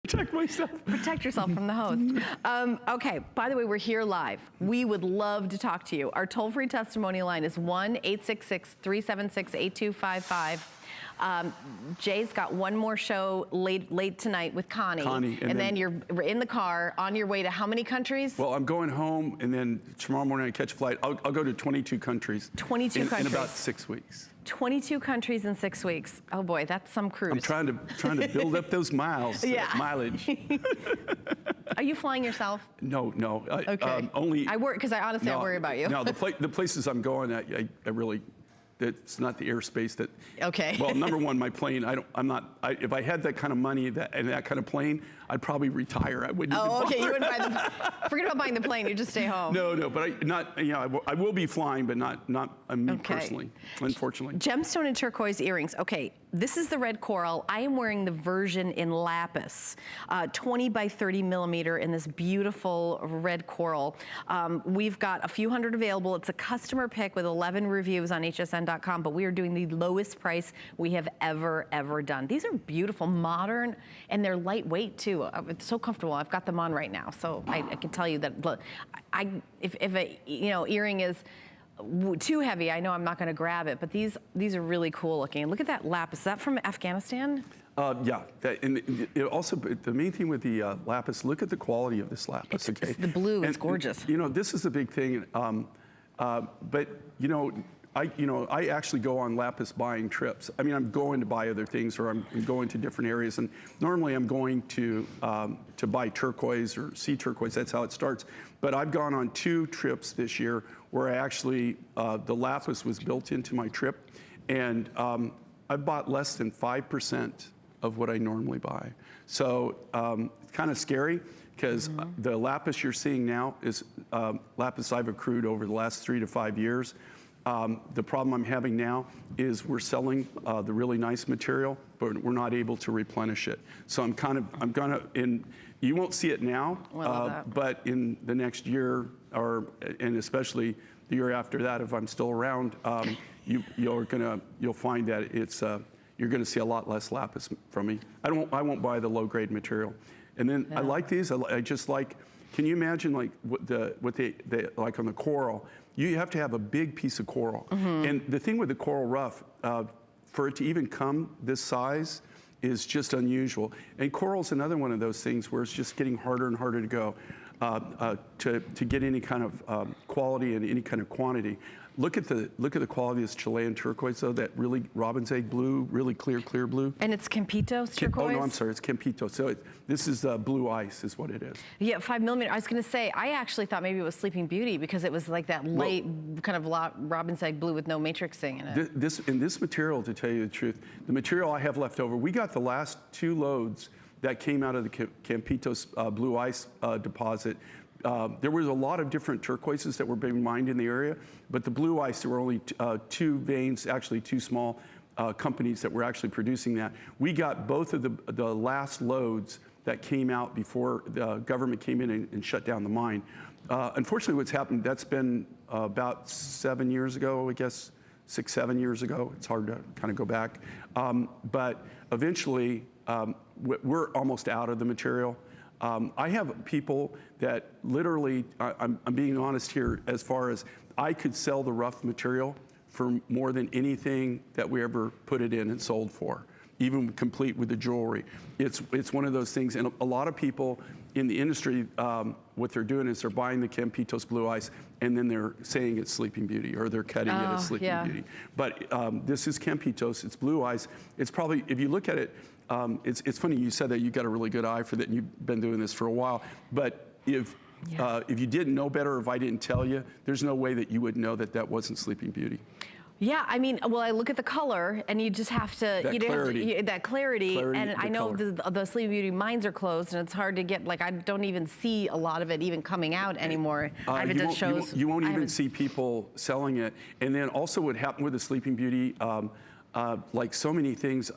Protect myself. Protect yourself from the host. Okay, by the way, we're here live. We would love to talk to you. Our toll-free testimony line is 1-866-376-8255. Jay's got one more show late tonight with Connie. And then you're in the car on your way to how many countries? Well, I'm going home, and then tomorrow morning I catch a flight. I'll go to 22 countries. 22 countries. In about 6 weeks. 22 countries in 6 weeks. Oh boy, that's some cruise. I'm trying to build up those miles, mileage. Are you flying yourself? No. Okay. Only. I worry, because I worry about you. No, the places I'm going, I really. It's not the airspace that. Okay. Well, number one, my plane. If I had that kind of money and that kind of plane, I'd probably retire. I wouldn't. Oh, okay. You wouldn't buy the. Forget about buying the plane. You just stay home. No. But I will be flying, but not me personally. Unfortunately. Gemstone and turquoise earrings. Okay. This is the red coral. I am wearing the version in lapis, 20 by 30 millimeter in this beautiful red coral. We've got a few hundred available. It's a customer pick with 11 reviews on hsn.com, but we are doing the lowest price we have ever done. These are beautiful, modern, and they're lightweight too. It's so comfortable. I've got them on right now, so I can tell you that if a earring is too heavy, I know I'm not going to grab it, but these are really cool looking. Look at that lapis. Is that from Afghanistan? Yeah. Also, the main thing with the lapis, look at the quality of this lapis. It's the blue. It's gorgeous. This is a big thing. But I actually go on lapis buying trips. I mean, I'm going to buy other things, or I'm going to different areas, and normally I'm going to buy turquoise or sea turquoise. That's how it starts. But I've gone on 2 trips this year where I actually the lapis was built into my trip, and I bought less than 5% of what I normally buy. So it's kind of scary, because the lapis you're seeing now is lapis I've accrued over the last 3 to 5 years. The problem I'm having now is we're selling the really nice material, but we're not able to replenish it. So you won't see it now, but in the next year, and especially the year after that, if I'm still around, you'll find that you're going to see a lot less lapis from me. I won't buy the low grade material. And then I like these. I just like. Can you imagine like what they like on the coral? You have to have a big piece of coral. And the thing with the coral rough, for it to even come this size is just unusual. And coral's another one of those things where it's just getting harder and harder to go to get any kind of quality and any kind of quantity. Look at the quality of this Chilean turquoise, though, that really robin's egg blue, really clear blue. And it's Campitos turquoise? Oh, no, I'm sorry, it's Campito. So this is blue ice is what it is. Yeah, 5 millimeter. I was going to say, I actually thought maybe it was Sleeping Beauty, because it was like that light kind of robin's egg blue with no matrixing in it. This material, to tell you the truth, the material I have left over, we got the last 2 loads that came out of the Campitos blue ice deposit. There was a lot of different turquoises that were being mined in the area, but the blue ice, there were only 2 veins, actually 2 small companies that were actually producing that. We got both of the last loads that came out before the government came in and shut down the mine. Unfortunately, what's happened, that's been about 7 years ago, I guess, 6, 7 years ago. It's hard to kind of go back. But eventually, we're almost out of the material. I have people that literally, I'm being honest here, as far as I could sell the rough material for more than anything that we ever put it in and sold for, even complete with the jewelry. It's one of those things, and a lot of people in the industry, what they're doing is they're buying the Campitos blue ice, and then they're saying it's Sleeping Beauty, or they're cutting it as Sleeping Beauty. But this is Campitos, it's blue ice. It's probably, if you look at it, it's funny you said that you got a really good eye for that, and you've been doing this for a while. But if you didn't know better, or if I didn't tell you, there's no way that you would know that that wasn't Sleeping Beauty. Yeah, I mean, well, I look at the color, and you just have to, that clarity, and I know the Sleeping Beauty mines are closed, and it's hard to get, like, I don't even see a lot of it even coming out anymore. You won't even see people selling it. And then also what happened with the Sleeping Beauty, like so many things,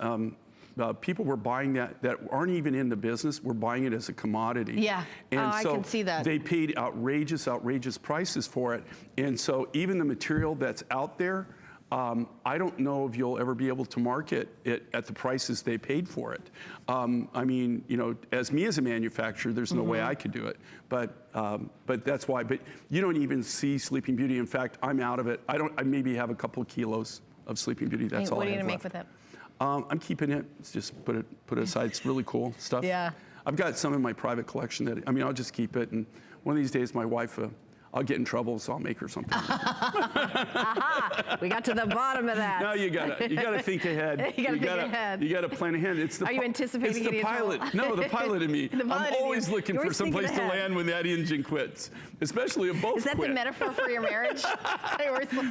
people were buying that aren't even in the business, were buying it as a commodity. Yeah, and I can see that. They paid outrageous prices for it. And so even the material that's out there, I don't know if you'll ever be able to market it at the prices they paid for it. I mean, you know, as a manufacturer, there's no way I could do it. But that's why. But you don't even see Sleeping Beauty. In fact, I'm out of it. I maybe have a couple of kilos of Sleeping Beauty. That's all I have. What are you gonna left. make with it? I'm keeping it. It's just put it aside. It's really cool stuff. Yeah. I've got some in my private collection that, I mean, I'll just keep it. And one of these days, my wife, I'll get in trouble, so I'll make her something. Aha! We got to the bottom of that. No, you gotta think ahead. You gotta think ahead. You gotta plan ahead. It's the Are you anticipating It's getting the in trouble? pilot. No, the pilot in me. The pilot I'm in you. always looking You're for always some thinking place to ahead. land when that engine quits, especially if both Is that quit. the metaphor for your marriage?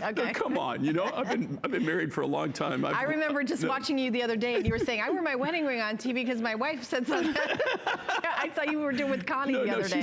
Okay. Come on, you know, I've been married for a long time. I remember just watching you the other day, and you were saying, I wear my wedding ring on TV because my wife said something. I saw you were doing with Connie the other day.